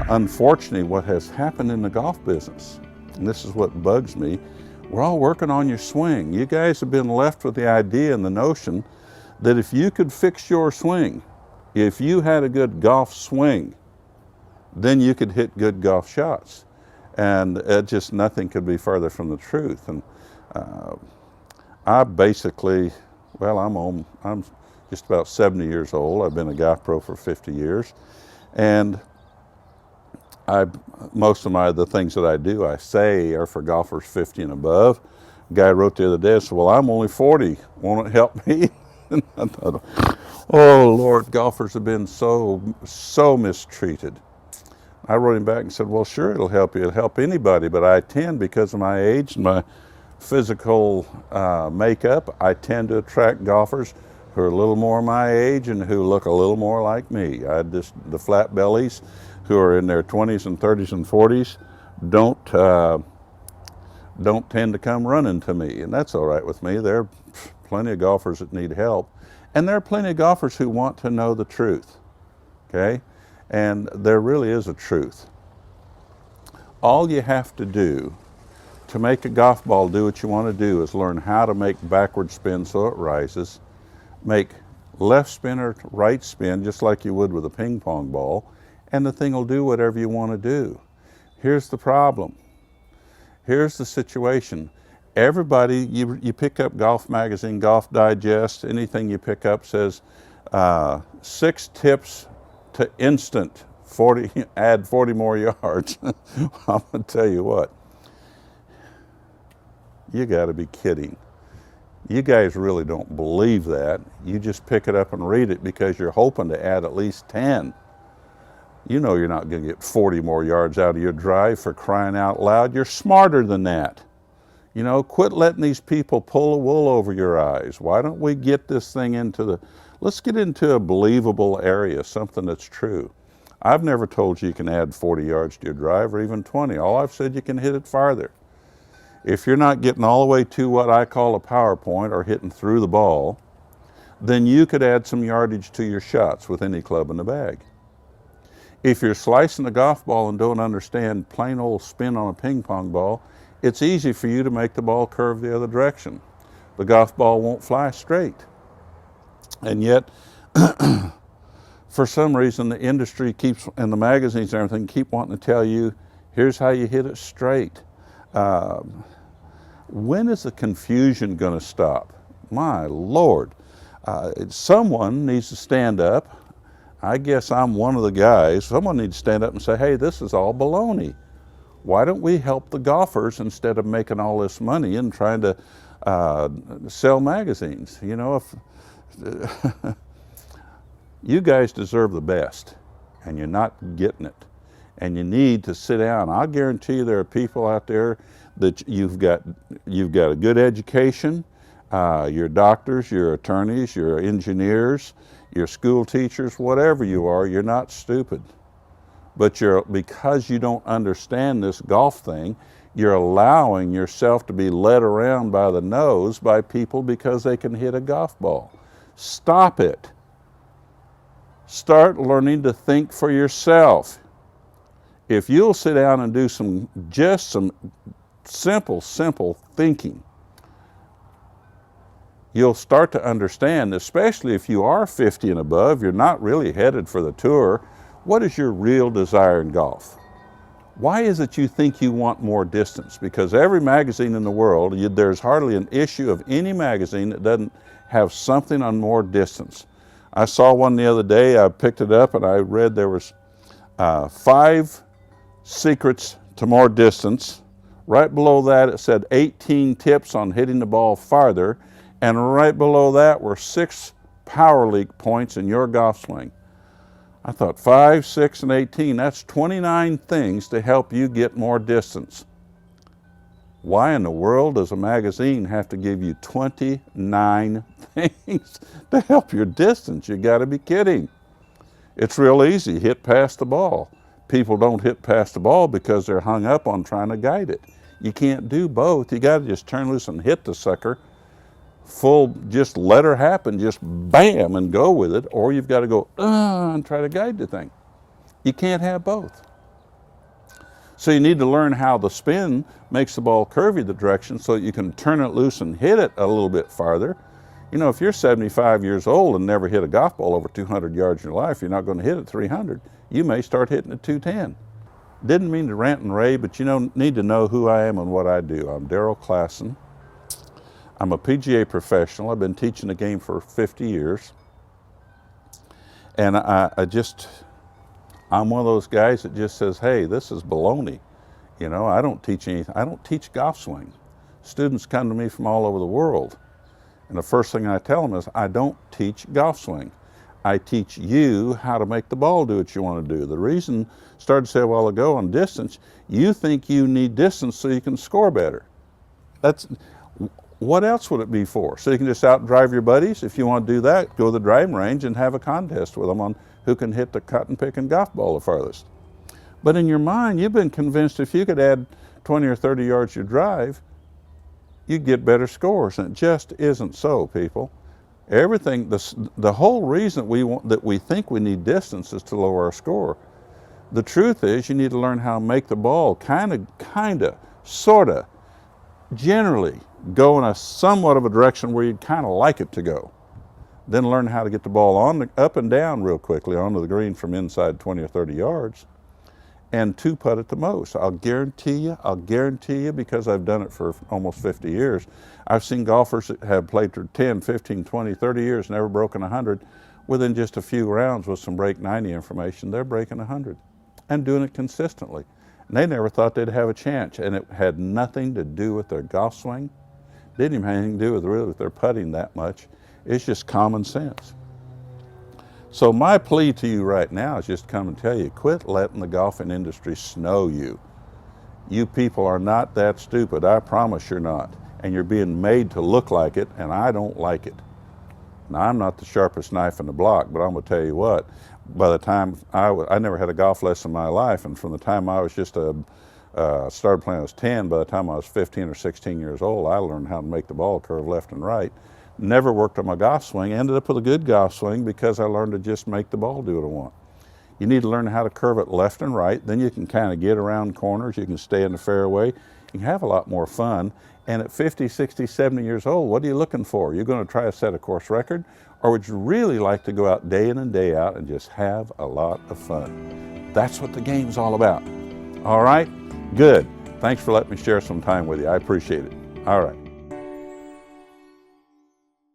Unfortunately, what has happened in the golf business, and this is what bugs me, we're all working on your swing. You guys have been left with the idea and the notion that if you could fix your swing, if you had a good golf swing, then you could hit good golf shots. And just nothing could be further from the truth. And I basically, well, I'm just about 70 years old. I've been a golf pro for 50 years. And most of the things that I do, I say are for golfers 50 and above. A guy wrote the other day, said, well, I'm only 40. Won't it help me? And I thought, oh, Lord, golfers have been so mistreated. I wrote him back and said, well, sure, it'll help you. It'll help anybody, but I tend, because of my age and my physical makeup, I tend to attract golfers who are a little more my age and who look a little more like me. The flat bellies who are in their 20s and 30s and 40s don't tend to come running to me, and that's all right with me. There are plenty of golfers that need help, and there are plenty of golfers who want to know the truth, okay? And there really is a truth. All you have to do to make a golf ball do what you want to do is learn how to make backward spin so it rises, make left spin or right spin just like you would with a ping pong ball, and the thing will do whatever you want to do. Here's the problem. Here's the situation. Everybody, you pick up Golf Magazine, Golf Digest, anything you pick up says 6 tips to instant add 40 more yards. I'm gonna tell you what, you gotta be kidding. You guys really don't believe that. You just pick it up and read it because you're hoping to add at least 10. You know you're not gonna get 40 more yards out of your drive, for crying out loud. You're smarter than that. You know, quit letting these people pull the wool over your eyes. Why don't we get this thing let's get into a believable area, something that's true. I've never told you can add 40 yards to your drive or even 20. All I've said, you can hit it farther. If you're not getting all the way to what I call a power point or hitting through the ball, then you could add some yardage to your shots with any club in the bag. If you're slicing a golf ball and don't understand plain old spin on a ping pong ball, it's easy for you to make the ball curve the other direction. The golf ball won't fly straight. And yet, for some reason, the industry keeps, and the magazines and everything, keep wanting to tell you, here's how you hit it straight. When is the confusion going to stop? My Lord. Someone needs to stand up. I guess I'm one of the guys. Someone needs to stand up and say, hey, this is all baloney. Why don't we help the golfers instead of making all this money and trying to sell magazines? You know, you guys deserve the best, and you're not getting it. And you need to sit down. I'll guarantee you there are people out there that you've got a good education, your doctors, your attorneys, your engineers, your school teachers, whatever you are, you're not stupid. But because you don't understand this golf thing, you're allowing yourself to be led around by the nose by people because they can hit a golf ball. Stop it. Start learning to think for yourself. If you'll sit down and do some simple thinking, you'll start to understand, especially if you are 50 and above, you're not really headed for the tour. What is your real desire in golf? Why is it you think you want more distance? Because every magazine in the world, there's hardly an issue of any magazine that doesn't have something on more distance. I saw one the other day, I picked it up and I read there was 5 secrets to more distance. Right below that it said 18 tips on hitting the ball farther, and right below that were 6 power leak points in your golf swing. I thought 5, 6, and 18, that's 29 things to help you get more distance. Why in the world does a magazine have to give you 29 things to help your distance? You gotta be kidding. It's real easy, hit past the ball. People don't hit past the ball because they're hung up on trying to guide it. You can't do both. You gotta just turn loose and hit the sucker full, just let her happen, just bam, and go with it, or you've got to go and try to guide the thing. You can't have both. So you need to learn how the spin makes the ball curve you the direction so that you can turn it loose and hit it a little bit farther. You know, if you're 75 years old and never hit a golf ball over 200 yards in your life, you're not going to hit it 300. You may start hitting it 210. Didn't mean to rant and rave, but you need to know who I am and what I do. I'm Darrell Klassen. I'm a PGA professional. I've been teaching the game for 50 years. And I'm one of those guys that just says, hey, this is baloney. You know, I don't teach anything. I don't teach golf swing. Students come to me from all over the world. And the first thing I tell them is, I don't teach golf swing. I teach you how to make the ball do what you want to do. The reason, started to say a while ago on distance, you think you need distance so you can score better. What else would it be for? So you can just out and drive your buddies? If you want to do that, go to the driving range and have a contest with them on who can hit the cotton picking golf ball the farthest. But in your mind, you've been convinced if you could add 20 or 30 yards to your drive, you'd get better scores, and it just isn't so, people. Everything, the whole reason that we think we need distance is to lower our score. The truth is, you need to learn how to make the ball kinda, sorta, generally go in a somewhat of a direction where you'd kind of like it to go. Then learn how to get the ball up and down real quickly onto the green from inside 20 or 30 yards, and two putt at the most. I'll guarantee you, because I've done it for almost 50 years, I've seen golfers that have played for 10, 15, 20, 30 years, never broken 100. Within just a few rounds with some break 90 information, they're breaking 100 and doing it consistently. And they never thought they'd have a chance, and it had nothing to do with their golf swing. Didn't even have anything to do with their putting that much. It's just common sense. So my plea to you right now is just come and tell you, quit letting the golfing industry snow you. You people are not that stupid, I promise you're not. And you're being made to look like it, and I don't like it. Now, I'm not the sharpest knife in the block, but I'm gonna tell you what, by the time I never had a golf lesson in my life, and from the time I was just started playing when I was 10, by the time I was 15 or 16 years old, I learned how to make the ball curve left and right. Never worked on my golf swing, ended up with a good golf swing because I learned to just make the ball do what I want. You need to learn how to curve it left and right, then you can kind of get around corners, you can stay in the fairway, you can have a lot more fun. And at 50, 60, 70 years old, what are you looking for? You're going to try to set a course record, or would you really like to go out day in and day out and just have a lot of fun? That's what the game's all about. All right? Good. Thanks for letting me share some time with you. I appreciate it. All right.